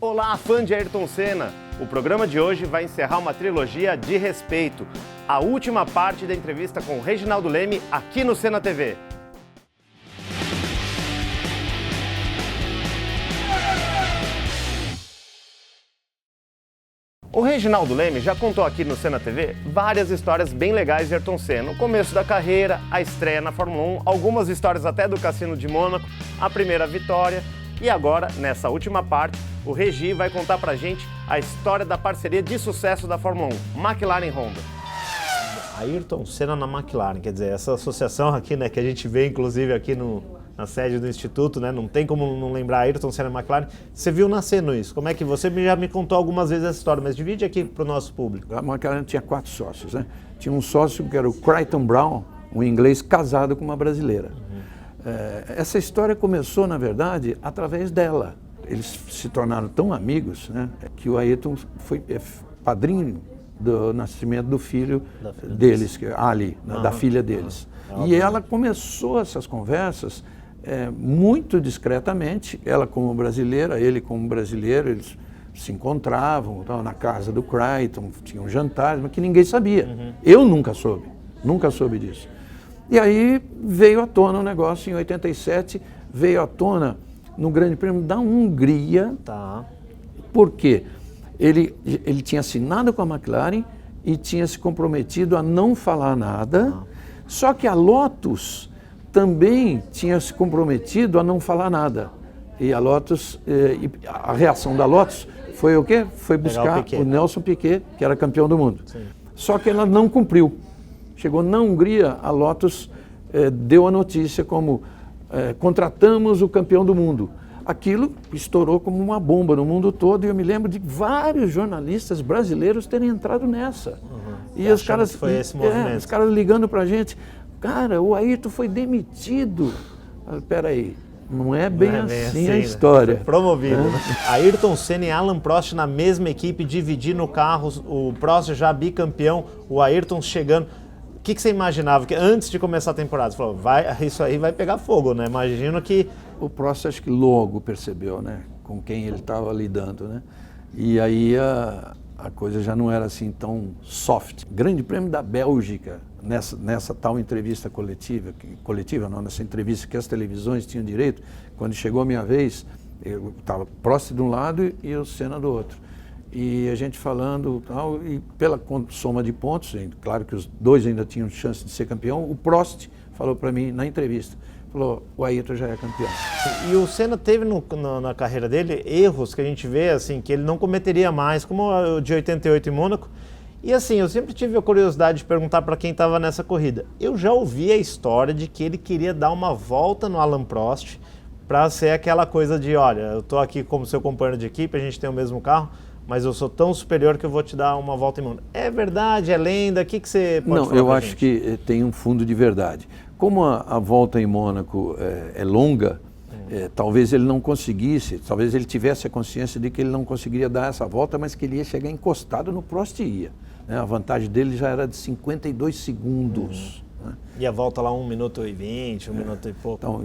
Olá, fã de Ayrton Senna! O programa de hoje vai encerrar uma trilogia de respeito, a última parte da entrevista com o Reginaldo Leme aqui no Senna TV. O Reginaldo Leme já contou aqui no Senna TV várias histórias bem legais de Ayrton Senna. O começo da carreira, a estreia na Fórmula 1, algumas histórias até do Cassino de Mônaco, a primeira vitória. E agora, nessa última parte, o Regi vai contar pra gente a história da parceria de sucesso da Fórmula 1, McLaren e Honda. Ayrton Senna na McLaren, quer dizer, essa associação aqui, né, que a gente vê inclusive aqui na sede do Instituto, né, não tem como não lembrar Ayrton Senna e McLaren. Você viu nascendo isso? Como é que você já me contou algumas vezes essa história, mas divide aqui para o nosso público. A McLaren tinha 4 sócios, né? Tinha um sócio que era o Creighton Brown, um inglês casado com uma brasileira. Essa história começou, na verdade, através dela. Eles se tornaram tão amigos, né, que o Ayrton foi padrinho do nascimento do filho deles, que é Ali, da filha deles. E ela começou essas conversas muito discretamente, ela como brasileira, ele como brasileiro, eles se encontravam, estavam na casa do Creighton, tinham jantares, mas que ninguém sabia. Eu nunca soube disso. E aí veio à tona o negócio, em 87, veio à tona no Grande Prêmio da Hungria. Tá. Por quê? Ele tinha assinado com a McLaren e tinha se comprometido a não falar nada, só que a Lotus também tinha se comprometido a não falar nada. E a Lotus, a reação da Lotus foi o quê? Foi buscar o Nelson Piquet, que era campeão do mundo. Sim. Só que ela não cumpriu. Chegou na Hungria, a Lotus deu a notícia como contratamos o campeão do mundo. Aquilo estourou como uma bomba no mundo todo e eu me lembro de vários jornalistas brasileiros terem entrado nessa. E os caras, foi esse movimento. Os caras ligando pra gente, cara, o Ayrton foi demitido. Espera aí, não é bem assim a história. Foi promovido. Né? Ayrton Senna e Alain Prost na mesma equipe, dividindo carros, o Prost já bicampeão, o Ayrton chegando. O que você imaginava? Que antes de começar a temporada, você falou, isso aí vai pegar fogo, né? Imagino que... O Prost acho que logo percebeu, né? Com quem ele estava lidando, né? E aí a coisa já não era assim tão soft. Grande Prêmio da Bélgica, nessa tal entrevista coletiva não, nessa entrevista que as televisões tinham direito, quando chegou a minha vez, eu estava Prost de um lado e o Senna do outro. E a gente falando tal, e pela soma de pontos, claro que os dois ainda tinham chance de ser campeão, o Prost falou para mim na entrevista, falou, o Ayrton já é campeão. E o Senna teve na carreira dele erros que a gente vê, assim, que ele não cometeria mais, como o de 88 em Mônaco. E assim, eu sempre tive a curiosidade de perguntar para quem estava nessa corrida. Eu já ouvi a história de que ele queria dar uma volta no Alain Prost para ser aquela coisa de, olha, eu estou aqui como seu companheiro de equipe, a gente tem o mesmo carro, mas eu sou tão superior que eu vou te dar uma volta em Mônaco. É verdade? É lenda? O que você pode falar? Não, eu acho que tem um fundo de verdade. Como a volta em Mônaco é longa, talvez ele não conseguisse, talvez ele tivesse a consciência de que ele não conseguiria dar essa volta, mas que ele ia chegar encostado no Prost e ia. Né? A vantagem dele já era de 52 segundos. Né? E a volta lá 1 minuto e 20, 1 minuto e pouco. Então,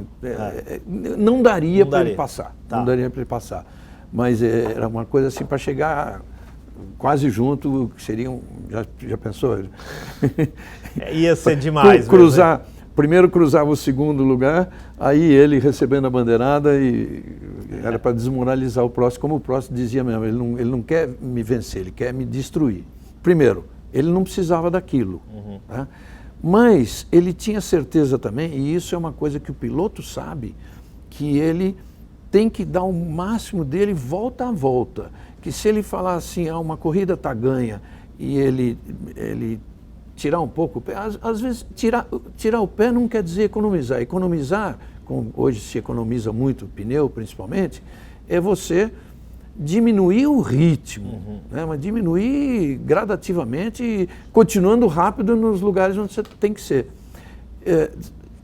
não daria para ele passar. Tá. Não daria para ele passar. Mas era uma coisa assim para chegar quase junto, que seriam, já pensou? Ia ser demais. Primeiro cruzava o segundo lugar, aí ele recebendo a bandeirada e era para desmoralizar o Prost, como o Prost dizia mesmo, ele não quer me vencer, ele quer me destruir. Primeiro, ele não precisava daquilo, tá? Mas ele tinha certeza também, e isso é uma coisa que o piloto sabe, que ele tem que dar o máximo dele volta a volta. Que se ele falar assim, uma corrida está ganha, e ele tirar um pouco o pé, às vezes tirar o pé não quer dizer economizar. Economizar, como hoje se economiza muito pneu principalmente, é você diminuir o ritmo, né? Mas diminuir gradativamente, continuando rápido nos lugares onde você tem que ser.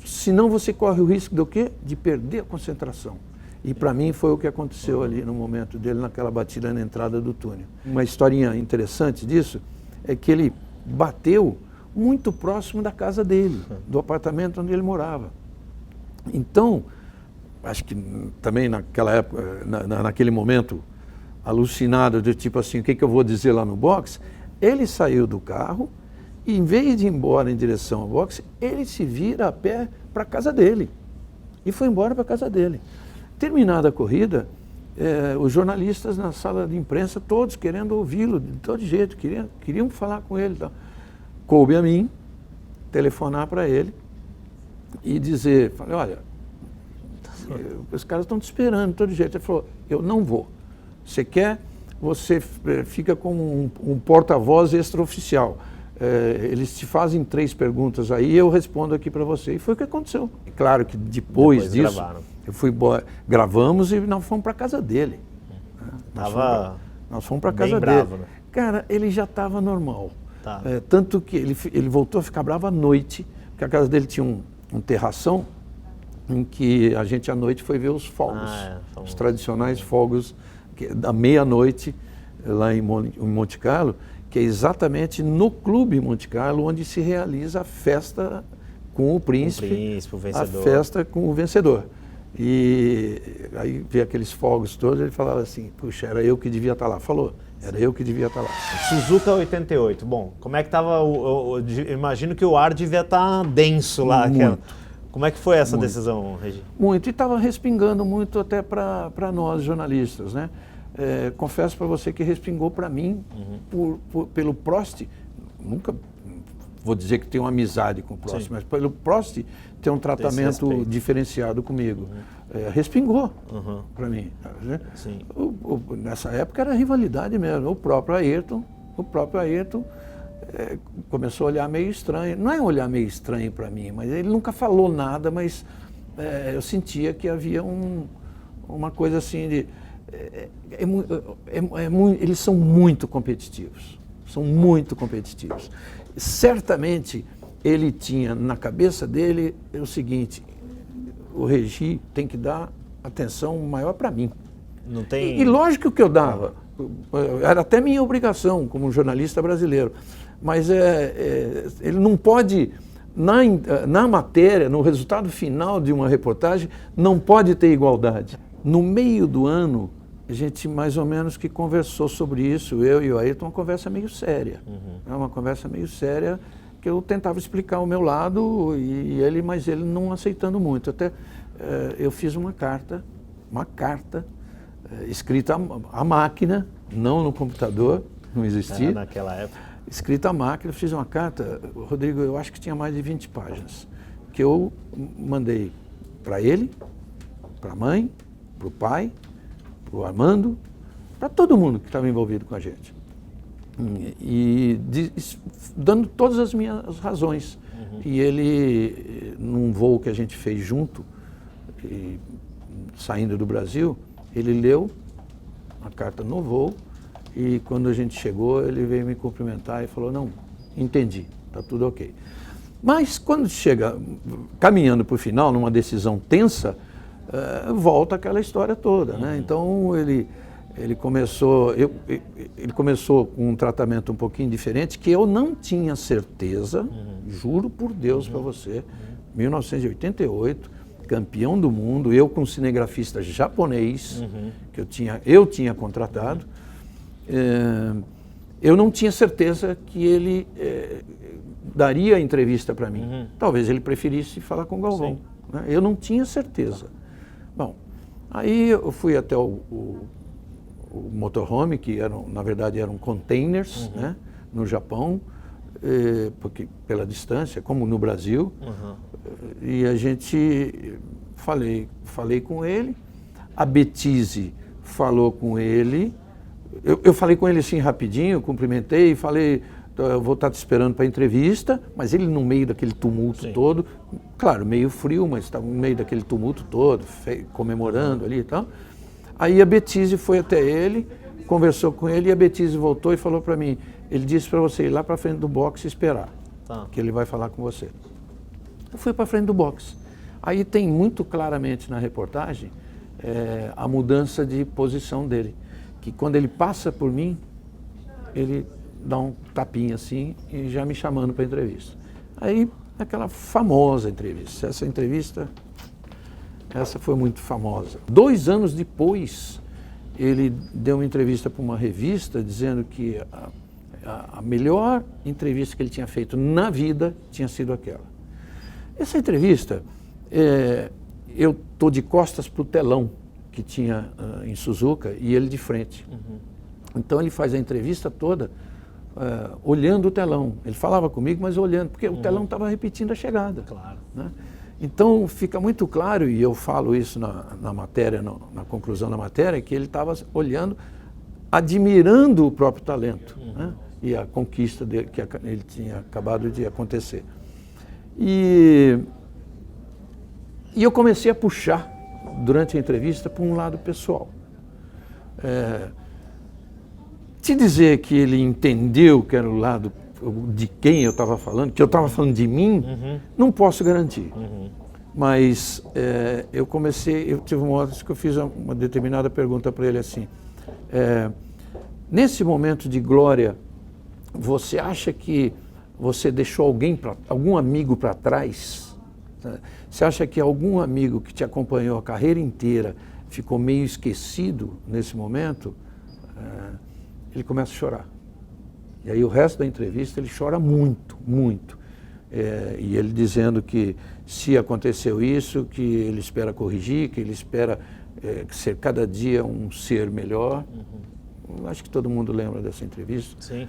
Senão você corre o risco do quê? De perder a concentração. E para mim foi o que aconteceu ali no momento dele, naquela batida na entrada do túnel. Uma historinha interessante disso é que ele bateu muito próximo da casa dele, do apartamento onde ele morava. Então, acho que também naquela época, naquele momento, alucinado, de tipo assim, o que eu vou dizer lá no boxe, ele saiu do carro e, em vez de ir embora em direção ao boxe, ele se vira a pé para a casa dele. E foi embora para a casa dele. Terminada a corrida, os jornalistas na sala de imprensa, todos querendo ouvi-lo, de todo jeito, queriam falar com ele. Então, coube a mim telefonar para ele e dizer, falei, olha, os caras estão te esperando de todo jeito. Ele falou, eu não vou. Você quer, você fica como um porta-voz extraoficial. Eles te fazem 3 perguntas aí, eu respondo aqui para você. E foi o que aconteceu. E claro que depois disso, gravamos e nós fomos para casa dele. Nós fomos para casa dele. Bravo, né? Cara, ele já estava normal. Tá. Tanto que ele voltou a ficar bravo à noite, porque a casa dele tinha um terração em que a gente à noite foi ver os fogos, os tradicionais fogos da meia-noite lá em Monte Carlo, que é exatamente no Clube Monte Carlo onde se realiza a festa com o príncipe, o vencedor. A festa com o vencedor. E aí vê aqueles fogos todos, ele falava assim, puxa, era eu que devia estar lá. Falou, era eu que devia estar lá. Suzuka 88, bom, como é que estava, imagino que o ar devia estar denso lá. Como é que foi essa decisão, Regi? Muito, e estava respingando muito até para nós jornalistas, né? Confesso para você que respingou para mim, pelo Prost, nunca vou dizer que tenho uma amizade com o Prost, mas pelo Prost ter um tratamento diferenciado comigo. Respingou para mim. Né? Sim. Nessa época era rivalidade mesmo. O próprio Ayrton começou a olhar meio estranho. Não é um olhar meio estranho para mim, mas ele nunca falou nada, mas eu sentia que havia uma coisa assim de... eles são muito competitivos. São muito competitivos. Certamente ele tinha na cabeça dele o seguinte: o Regi tem que dar atenção maior para mim. Não tem... E lógico que eu dava. Era até minha obrigação como jornalista brasileiro. Mas ele não pode, na matéria, no resultado final de uma reportagem, não pode ter igualdade. No meio do ano, a gente mais ou menos que conversou sobre isso, eu e o Ayrton, uma conversa meio séria. Uma conversa meio séria que eu tentava explicar o meu lado, mas ele não aceitando muito. Até eu fiz uma carta escrita à máquina, não no computador, não existia. Naquela época. Escrita à máquina, fiz uma carta, Rodrigo, eu acho que tinha mais de 20 páginas, que eu mandei para ele, para a mãe, para o pai, para o Armando, para todo mundo que estava envolvido com a gente. E dando todas as minhas razões. E ele, num voo que a gente fez junto, saindo do Brasil, ele leu a carta no voo e quando a gente chegou, ele veio me cumprimentar e falou, não, entendi, está tudo ok. Mas quando chega, caminhando para o final, numa decisão tensa, volta aquela história toda, né? Então ele começou com um tratamento um pouquinho diferente, que eu não tinha certeza, juro por Deus para você, 1988, campeão do mundo, eu com um cinegrafista japonês, que eu tinha contratado, eu não tinha certeza que ele daria a entrevista para mim. Talvez ele preferisse falar com o Galvão. Né? Eu não tinha certeza. Bom, aí eu fui até o motorhome, que na verdade eram containers, né, no Japão, porque pela distância, como no Brasil, e a gente falei com ele, a Betise falou com ele, eu falei com ele assim rapidinho, cumprimentei, falei, eu vou estar te esperando para a entrevista, mas ele no meio daquele tumulto todo, claro, meio frio, mas estava no meio daquele tumulto todo, comemorando ali e tal. Aí a Betise foi até ele, conversou com ele e a Betise voltou e falou para mim, ele disse para você ir lá para frente do boxe e esperar, que ele vai falar com você. Eu fui para frente do boxe. Aí tem muito claramente na reportagem a mudança de posição dele, que quando ele passa por mim, ele dá um tapinha assim e já me chamando para entrevista. Aí aquela famosa entrevista, essa foi muito famosa. 2 anos depois ele deu uma entrevista para uma revista dizendo que a melhor entrevista que ele tinha feito na vida tinha sido aquela. Essa entrevista, eu estou de costas para o telão que tinha em Suzuka e ele de frente. Então ele faz a entrevista toda olhando o telão. Ele falava comigo, mas olhando, porque o telão estava repetindo a chegada. Claro. Né? Então fica muito claro, e eu falo isso na matéria, na conclusão da matéria, que ele estava olhando, admirando o próprio talento, né? E a conquista dele, que ele tinha acabado de acontecer. E eu comecei a puxar, durante a entrevista, para um lado pessoal. Te dizer que ele entendeu que era o lado de quem eu estava falando, que eu estava falando de mim, não posso garantir. Mas eu tive uma hora que eu fiz uma determinada pergunta para ele assim, nesse momento de glória, você acha que você deixou algum amigo para trás? Você acha que algum amigo que te acompanhou a carreira inteira ficou meio esquecido nesse momento? Ele começa a chorar. E aí o resto da entrevista ele chora muito, muito. E ele dizendo que se aconteceu isso, que ele espera corrigir, que ele espera ser cada dia um ser melhor. Acho que todo mundo lembra dessa entrevista. Sim.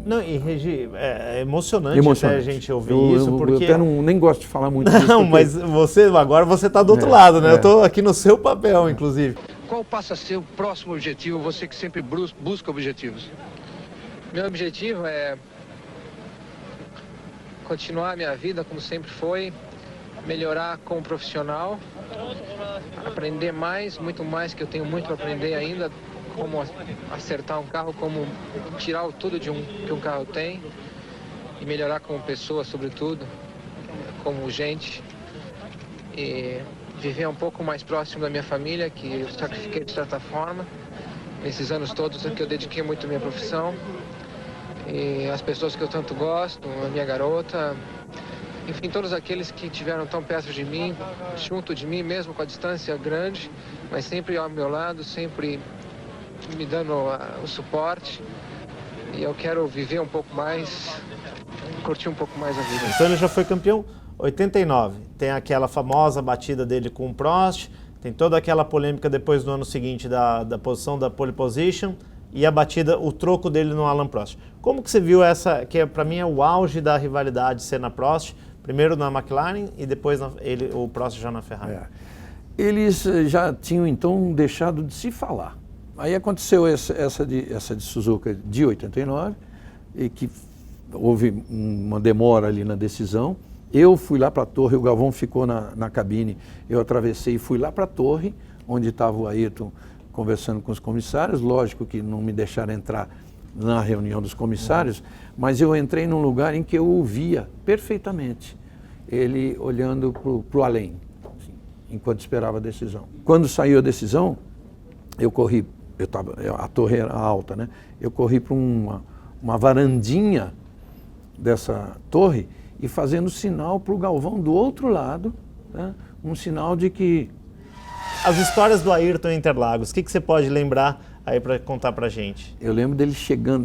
Não, e Regi, é emocionante até a gente ouvir isso, porque... Eu até nem gosto de falar muito disso. Não, porque... mas agora você está do outro lado, né? Eu estou aqui no seu papel, inclusive. Qual passa a ser o próximo objetivo, você que sempre busca objetivos? Meu objetivo é continuar a minha vida como sempre foi, melhorar como profissional, aprender mais, muito mais, que eu tenho muito para aprender ainda, como acertar um carro, como tirar tudo que um carro tem e melhorar como pessoa, sobretudo, como gente, e viver um pouco mais próximo da minha família, que eu sacrifiquei de certa forma nesses anos todos que eu dediquei muito à minha profissão, e as pessoas que eu tanto gosto, a minha garota, enfim, todos aqueles que estiveram tão perto de mim, junto de mim, mesmo com a distância grande, mas sempre ao meu lado, sempre me dando o suporte. E eu quero viver um pouco mais, curtir um pouco mais a vida. Então ele já foi campeão 89, tem aquela famosa batida dele com o Prost, tem toda aquela polêmica depois no ano seguinte da posição da pole position e a batida, o troco dele no Alain Prost. Como que você viu essa, que para mim é o auge da rivalidade Senna-Prost, primeiro na McLaren e depois o Prost já na Ferrari? Eles já tinham então deixado de se falar. Aí aconteceu essa de Suzuka de 89, e que houve uma demora ali na decisão. Eu fui lá para a torre, o Galvão ficou na cabine, eu atravessei e fui lá para a torre, onde estava o Ayrton conversando com os comissários. Lógico que não me deixaram entrar na reunião dos comissários, mas eu entrei num lugar em que eu ouvia perfeitamente ele olhando para o além, assim, enquanto esperava a decisão. Quando saiu a decisão, eu corri, a torre era alta, né? Eu corri para uma varandinha dessa torre e fazendo sinal para o Galvão do outro lado, né? Um sinal de que... As histórias do Ayrton em Interlagos, o que você pode lembrar aí para contar para a gente? Eu lembro dele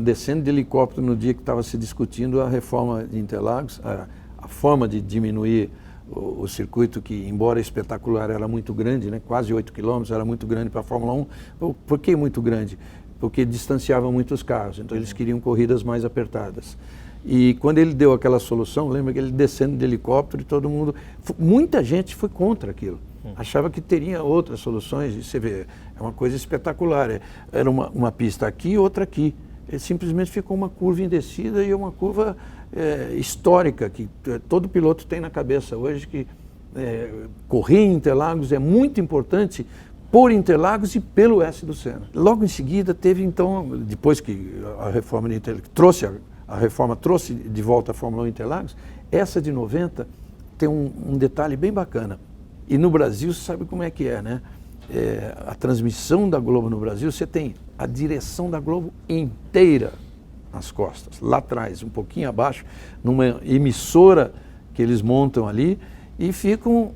descendo de helicóptero no dia que estava se discutindo a reforma de Interlagos, a forma de diminuir o circuito, que embora espetacular era muito grande, né? Quase 8 quilômetros, era muito grande para a Fórmula 1. Por que muito grande? Porque distanciava muitos carros, então eles queriam corridas mais apertadas. E quando ele deu aquela solução, lembra que ele descendo de helicóptero e todo mundo... Muita gente foi contra aquilo. Achava que teria outras soluções, e você vê, é uma coisa espetacular. Era uma pista aqui e outra aqui. Ele simplesmente ficou uma curva em descida e uma curva histórica, que todo piloto tem na cabeça hoje, que correr em Interlagos é muito importante por Interlagos e pelo S do Senna. Logo em seguida teve então, depois que a reforma de Interlagos trouxe de volta a Fórmula 1 Interlagos, essa de 90 tem um detalhe bem bacana. E no Brasil, você sabe como é que é, né? A transmissão da Globo no Brasil, você tem a direção da Globo inteira nas costas, lá atrás, um pouquinho abaixo, numa emissora que eles montam ali, e ficam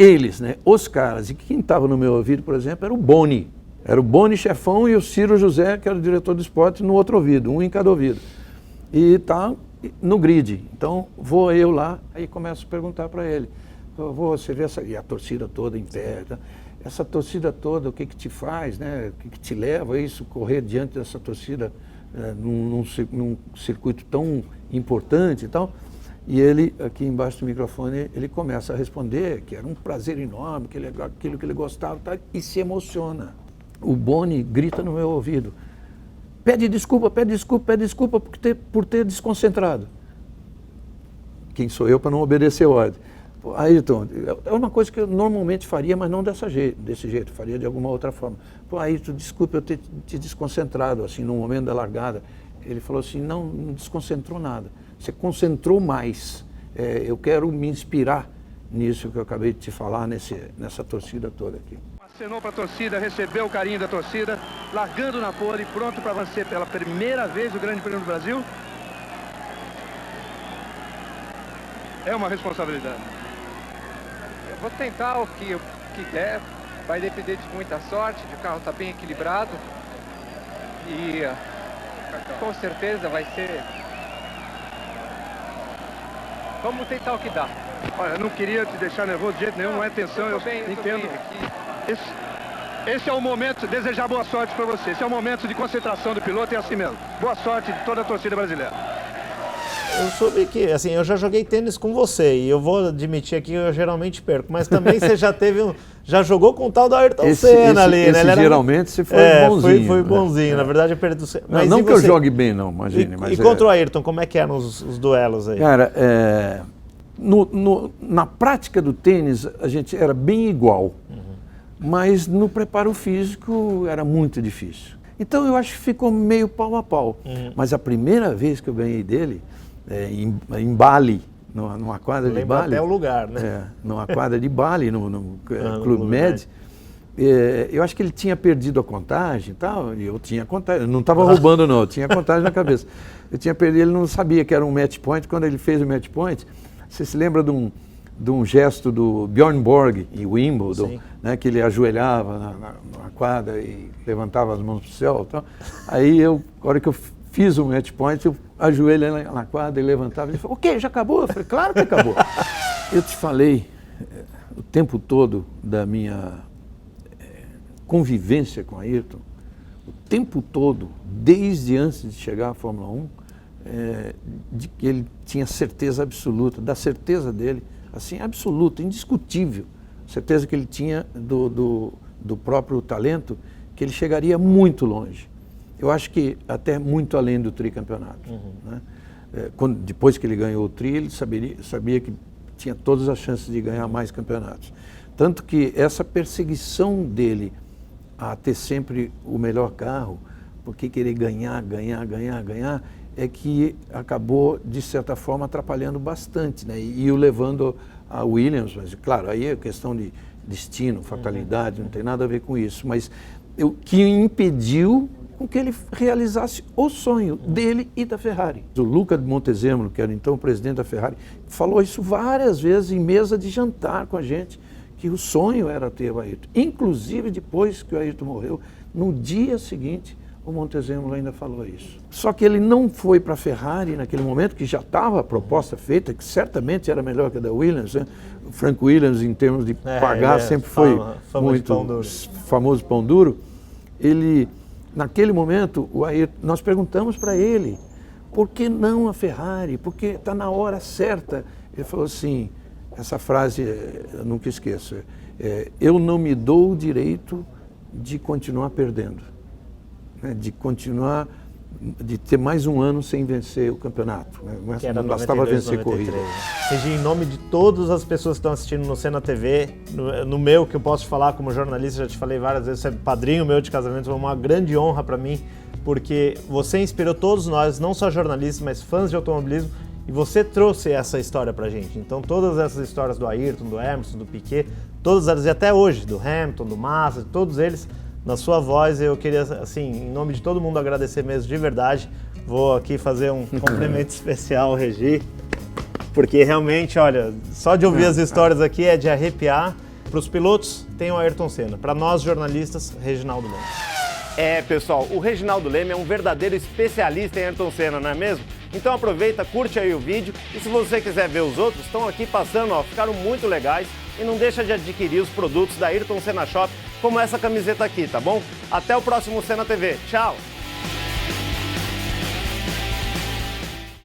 eles, né, os caras, e quem estava no meu ouvido, por exemplo, era o Boni. Era o Boni chefão e o Ciro José, que era o diretor do esporte, no outro ouvido, um em cada ouvido. E tá no grid. Então, vou eu lá, aí começo a perguntar para ele. Você vê essa... E a torcida toda em pé, tá? Essa torcida toda, o que te faz, né? O que te leva a isso, correr diante dessa torcida num circuito tão importante e tal? E ele, aqui embaixo do microfone, ele começa a responder que era um prazer enorme, que aquilo que ele gostava, tá? E se emociona. O Boni grita no meu ouvido, pede desculpa por ter desconcentrado. Quem sou eu para não obedecer ordem? Ayrton, é uma coisa que eu normalmente faria, mas não desse jeito, faria de alguma outra forma. Ayrton, desculpa eu ter te desconcentrado, assim, no momento da largada. Ele falou assim, não desconcentrou nada, você concentrou mais. Eu quero me inspirar nisso que eu acabei de te falar, nessa torcida toda aqui. Acenou para a torcida, recebeu o carinho da torcida, largando na pole, pronto para vencer pela primeira vez o Grande Prêmio do Brasil. É uma responsabilidade. Eu vou tentar o que der, vai depender de muita sorte, o carro está bem equilibrado e com certeza vai ser... Vamos tentar o que dá. Olha, eu não queria te deixar nervoso de jeito nenhum, não é tensão, eu entendo. Esse é o momento, desejar boa sorte para você. Esse é o momento de concentração do piloto e assim mesmo. Boa sorte de toda a torcida brasileira. Eu soube que, assim, eu já joguei tênis com você e eu vou admitir aqui que eu geralmente perco, mas também você já jogou com o tal do Ayrton Senna ali, né? Geralmente você foi bonzinho. Foi bonzinho, na verdade eu perdi o Senna. Mas não que eu jogue bem não, imagine. E contra o Ayrton, como é que eram os duelos aí? Cara, na prática do tênis a gente era bem igual, mas no preparo físico era muito difícil. Então eu acho que ficou meio pau a pau. Mas a primeira vez que eu ganhei dele, em Bali, numa quadra de Bali. Até o lugar, né? Numa quadra de Bali, no Clube Med. Eu acho que ele tinha perdido a contagem e tal, e eu tinha contagem. Eu não estava roubando, não, eu tinha contagem na cabeça. Eu tinha perdido, ele não sabia que era um match point. Quando ele fez o match point, você se lembra de um gesto do Bjorn Borg em Wimbledon, né, que ele ajoelhava na quadra e levantava as mãos para o céu e tal. Aí a hora que eu fiz o match point, eu ajoelhei na quadra e levantava. Ele falou, o quê? Já acabou? Eu falei, claro que acabou. Eu te falei o tempo todo da minha convivência com a Ayrton, o tempo todo, desde antes de chegar à Fórmula 1, de que ele tinha certeza absoluta, da certeza dele, assim, absoluta, indiscutível, certeza que ele tinha do próprio talento, que ele chegaria muito longe. Eu acho que até muito além do tricampeonato. Né? Depois que ele ganhou o tri, ele sabia que tinha todas as chances de ganhar mais campeonatos. Tanto que essa perseguição dele a ter sempre o melhor carro, porque querer ganhar, é que acabou, de certa forma, atrapalhando bastante, né? E o levando a Williams, mas claro, aí é questão de destino, fatalidade, não tem nada a ver com isso, mas que impediu com que ele realizasse o sonho dele e da Ferrari. O Luca de Montezemolo, que era então o presidente da Ferrari, falou isso várias vezes em mesa de jantar com a gente, que o sonho era ter o Ayrton. Inclusive, depois que o Ayrton morreu, no dia seguinte, o Montezemolo ainda falou isso. Só que ele não foi para a Ferrari naquele momento, que já estava a proposta feita, que certamente era melhor que a da Williams, né? O Frank Williams, em termos de pagar, sempre foi muito famoso pão duro. Ele, naquele momento, nós perguntamos para ele, por que não a Ferrari? Porque está na hora certa. Ele falou assim, essa frase eu nunca esqueço, eu não me dou o direito de continuar perdendo, né? De ter mais um ano sem vencer o campeonato, né? Não bastava vencer corrida. Seja em nome de todas as pessoas que estão assistindo no Senna TV, no meu, que eu posso falar como jornalista, já te falei várias vezes, você é padrinho meu de casamento, é uma grande honra para mim, porque você inspirou todos nós, não só jornalistas, mas fãs de automobilismo, e você trouxe essa história pra gente. Então todas essas histórias do Ayrton, do Emerson, do Piquet, todas elas, e até hoje, do Hamilton, do Massa, todos eles, na sua voz, eu queria, assim, em nome de todo mundo, agradecer mesmo de verdade. Vou aqui fazer um cumprimento especial ao Regi, porque realmente, olha, só de ouvir as histórias aqui é de arrepiar. Para os pilotos, tem o Ayrton Senna. Para nós, jornalistas, Reginaldo Leme. Pessoal, o Reginaldo Leme é um verdadeiro especialista em Ayrton Senna, não é mesmo? Então aproveita, curte aí o vídeo e se você quiser ver os outros, estão aqui passando, ó, ficaram muito legais. E não deixa de adquirir os produtos da Ayrton Senna Shop, como essa camiseta aqui, tá bom? Até o próximo Senna TV. Tchau!